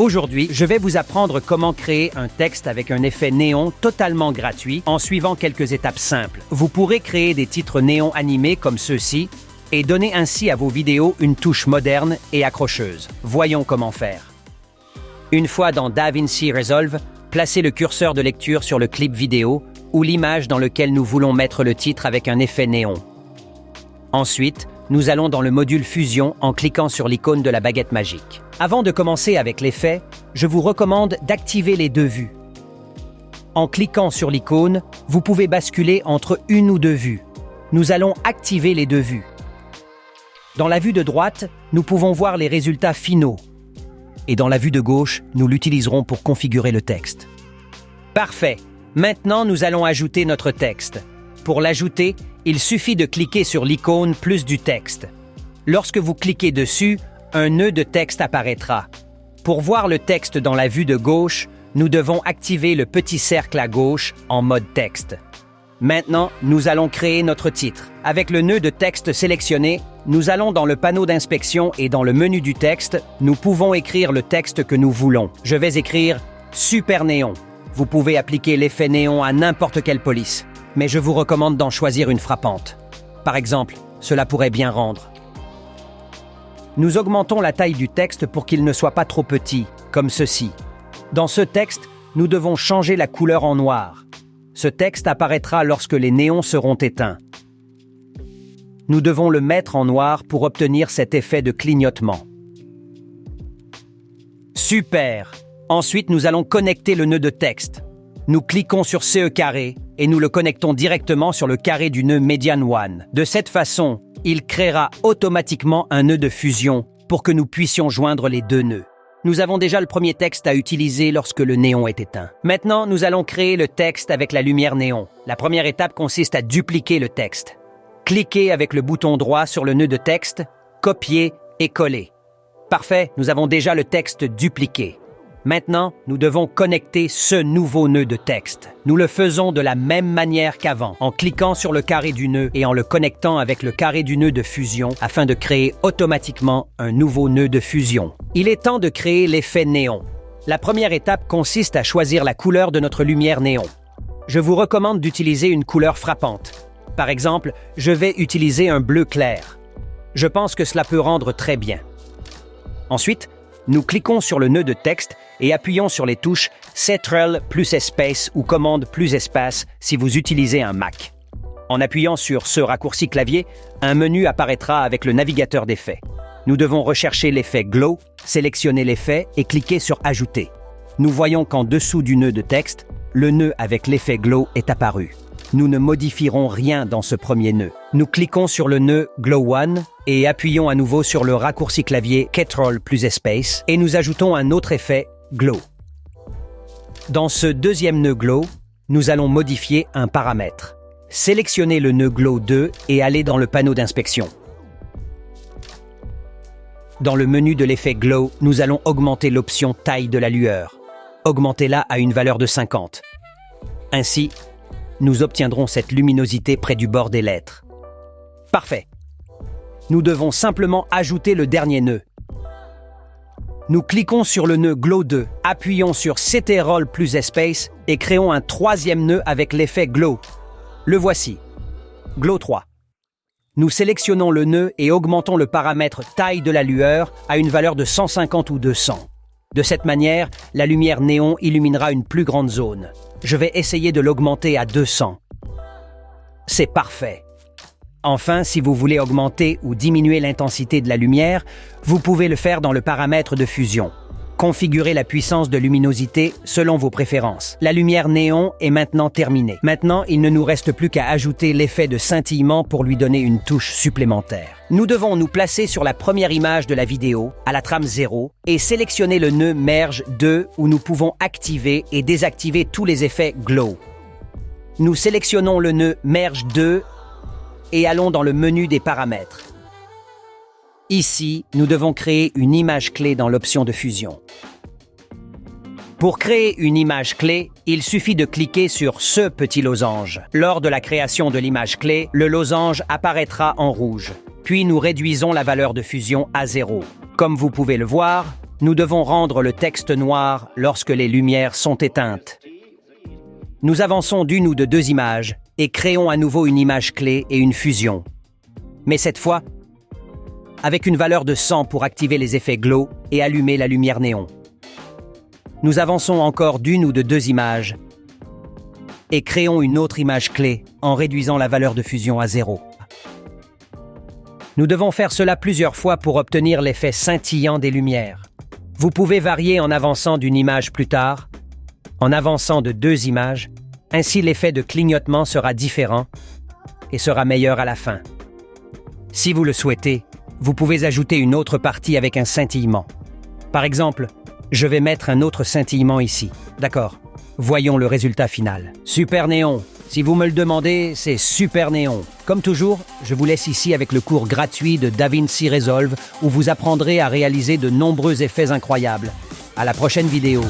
Aujourd'hui, je vais vous apprendre comment créer un texte avec un effet néon totalement gratuit en suivant quelques étapes simples. Vous pourrez créer des titres néons animés comme ceux-ci et donner ainsi à vos vidéos une touche moderne et accrocheuse. Voyons comment faire. Une fois dans DaVinci Resolve, placez le curseur de lecture sur le clip vidéo ou l'image dans lequel nous voulons mettre le titre avec un effet néon. Ensuite, nous allons dans le module Fusion en cliquant sur l'icône de la baguette magique. Avant de commencer avec l'effet, je vous recommande d'activer les deux vues. En cliquant sur l'icône, vous pouvez basculer entre une ou deux vues. Nous allons activer les deux vues. Dans la vue de droite, nous pouvons voir les résultats finaux. Et dans la vue de gauche, nous l'utiliserons pour configurer le texte. Parfait! Maintenant, nous allons ajouter notre texte. Pour l'ajouter, il suffit de cliquer sur l'icône plus du texte. Lorsque vous cliquez dessus, un nœud de texte apparaîtra. Pour voir le texte dans la vue de gauche, nous devons activer le petit cercle à gauche en mode texte. Maintenant, nous allons créer notre titre. Avec le nœud de texte sélectionné, nous allons dans le panneau d'inspection et dans le menu du texte, nous pouvons écrire le texte que nous voulons. Je vais écrire « Super Néon ». Vous pouvez appliquer l'effet néon à n'importe quelle police, mais je vous recommande d'en choisir une frappante. Par exemple, cela pourrait bien rendre. Nous augmentons la taille du texte pour qu'il ne soit pas trop petit, comme ceci. Dans ce texte, nous devons changer la couleur en noir. Ce texte apparaîtra lorsque les néons seront éteints. Nous devons le mettre en noir pour obtenir cet effet de clignotement. Super! Ensuite, nous allons connecter le nœud de texte. Nous cliquons sur CE carré et nous le connectons directement sur le carré du nœud Median One. De cette façon, il créera automatiquement un nœud de fusion pour que nous puissions joindre les deux nœuds. Nous avons déjà le premier texte à utiliser lorsque le néon est éteint. Maintenant, nous allons créer le texte avec la lumière néon. La première étape consiste à dupliquer le texte. Cliquez avec le bouton droit sur le nœud de texte, copier et coller. Parfait, nous avons déjà le texte dupliqué. Maintenant, nous devons connecter ce nouveau nœud de texte. Nous le faisons de la même manière qu'avant, en cliquant sur le carré du nœud et en le connectant avec le carré du nœud de fusion afin de créer automatiquement un nouveau nœud de fusion. Il est temps de créer l'effet néon. La première étape consiste à choisir la couleur de notre lumière néon. Je vous recommande d'utiliser une couleur frappante. Par exemple, je vais utiliser un bleu clair. Je pense que cela peut rendre très bien. Ensuite, nous cliquons sur le nœud de texte et appuyons sur les touches Ctrl plus espace ou commande plus espace si vous utilisez un Mac. En appuyant sur ce raccourci clavier, un menu apparaîtra avec le navigateur d'effets. Nous devons rechercher l'effet Glow, sélectionner l'effet et cliquer sur Ajouter. Nous voyons qu'en dessous du nœud de texte, le nœud avec l'effet Glow est apparu. Nous ne modifierons rien dans ce premier nœud. Nous cliquons sur le nœud Glow One et appuyons à nouveau sur le raccourci clavier Ctrl plus espace et nous ajoutons un autre effet Glow. Dans ce deuxième nœud Glow, nous allons modifier un paramètre. Sélectionnez le nœud Glow 2 et allez dans le panneau d'inspection. Dans le menu de l'effet Glow, nous allons augmenter l'option taille de la lueur. Augmentez-la à une valeur de 50. Ainsi, nous obtiendrons cette luminosité près du bord des lettres. Parfait. Nous devons simplement ajouter le dernier nœud. Nous cliquons sur le nœud Glow 2, appuyons sur Ctrl plus espace et créons un troisième nœud avec l'effet Glow. Le voici. Glow 3. Nous sélectionnons le nœud et augmentons le paramètre taille de la lueur à une valeur de 150 ou 200. De cette manière, la lumière néon illuminera une plus grande zone. Je vais essayer de l'augmenter à 200. C'est parfait. Enfin, si vous voulez augmenter ou diminuer l'intensité de la lumière, vous pouvez le faire dans le paramètre de fusion. Configurez la puissance de luminosité selon vos préférences. La lumière néon est maintenant terminée. Maintenant, il ne nous reste plus qu'à ajouter l'effet de scintillement pour lui donner une touche supplémentaire. Nous devons nous placer sur la première image de la vidéo, à la trame 0, et sélectionner le nœud Merge 2 où nous pouvons activer et désactiver tous les effets Glow. Nous sélectionnons le nœud Merge 2 et allons dans le menu des paramètres. Ici, nous devons créer une image clé dans l'option de fusion. Pour créer une image clé, il suffit de cliquer sur ce petit losange. Lors de la création de l'image clé, le losange apparaîtra en rouge. Puis nous réduisons la valeur de fusion à 0. Comme vous pouvez le voir, Nous devons rendre le texte noir lorsque les lumières sont éteintes. Nous avançons d'une ou de deux images et créons à nouveau une image clé et une fusion. Mais cette fois, avec une valeur de 100 pour activer les effets glow et allumer la lumière néon. Nous avançons encore d'une ou de deux images et créons une autre image clé en réduisant la valeur de fusion à 0. Nous devons faire cela plusieurs fois pour obtenir l'effet scintillant des lumières. Vous pouvez varier en avançant d'une image plus tard, en avançant de deux images, ainsi l'effet de clignotement sera différent et sera meilleur à la fin. Si vous le souhaitez, vous pouvez ajouter une autre partie avec un scintillement. Par exemple, je vais mettre un autre scintillement ici. D'accord. Voyons le résultat final. Super néon. Si vous me le demandez, c'est super néon. Comme toujours, je vous laisse ici avec le cours gratuit de DaVinci Resolve où vous apprendrez à réaliser de nombreux effets incroyables. À la prochaine vidéo.